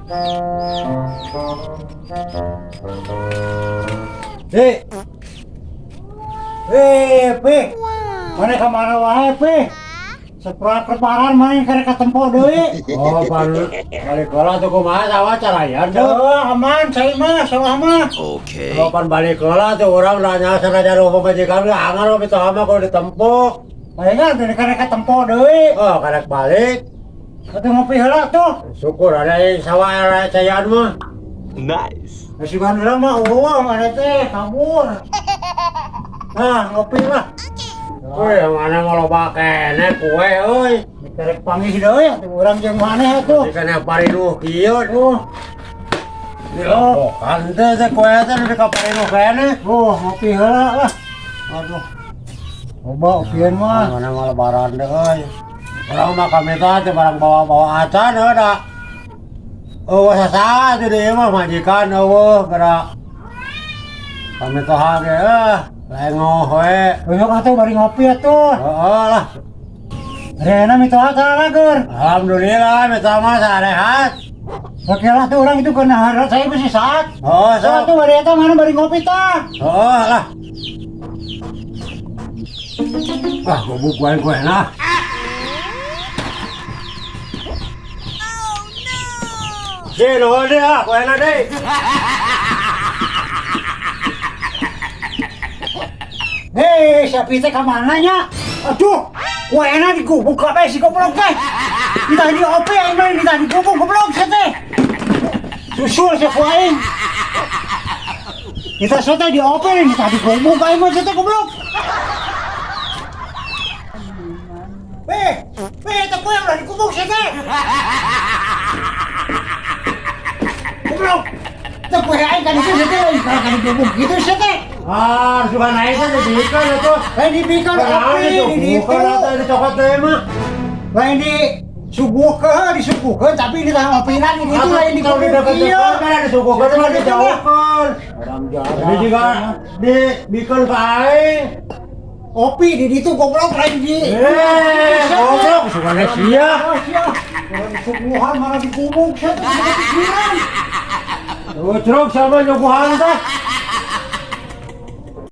Pi, mana kemana wae, Pi? Setelah lebaran main karek katempo deui. Oh, balik heula tuh kumaha sawa carayan tuh. Aman, saya mah, sawah mah. Okay. Kalau pan balik heula tuh urang nanya sanajan pamajikan ge angan we kitu mah kudu ditempuk. Kayaknya dari karek katempo deui. Oh, karek balik. Atuh ngopi heula tuh. Syukur ada yang sawah cayan mah. Nice. Si Bandra mah mana teh kabur. Nah, ngopi lah. Woi, mana ngaloba kene kue euy. Karek panggih deui atuh urang jeung maneh atuh. Dikana parinuh kieu tuh. Oh. Kan teh kue teh di ka parinuh kene. Ngopi heula lah. Aduh. Coba opieun mah. Mana ngalebaran deh euy. Urang mah kami teh barang bawa-bawa acan ada. Sasa tuh dia mah majikan gerak. Kami tuh hage lengoh we. Besok atuh bari ngopi atuh. Heeh lah. Rena mitoha taragur. Alhamdulillah mita mah sarehat. Oke lah tuh orang itu kena harap saya masih saat. Oh, Tuh bari eta mana bari ngopi tah. Oh lah. Ah, bubuk kue nah. Sino dia, kue na deh. Hei, sapi teh kemana nya? Aduh, kuena digubuk kabeh si goblok teh. Kita di OP ini kita digubuk goblok teh. Susul si kuaing. Kita sote di OP ini kita digubuk kae mah teh goblok. Eta kue udah digubuk teh. Goblok. Teh kue aing kan itu teh kan digubuk gitu teh. Ah, suka naik kan dibikin itu. Dibikin Kenapa api itu? di Bukan atau di cokot deh mah. Lain disuguhkeun tapi ini tah opinan ini itu lain di kalau di dekat-dekat kan ada suguhkeun mah dijauhkeun. Jadi juga dibikin ke aing. Opi di ditu goblok lain di. Goblok suka naik sia. Suguhan malah digubuk saya pikiran. Ucruk sama nyuguhan teh.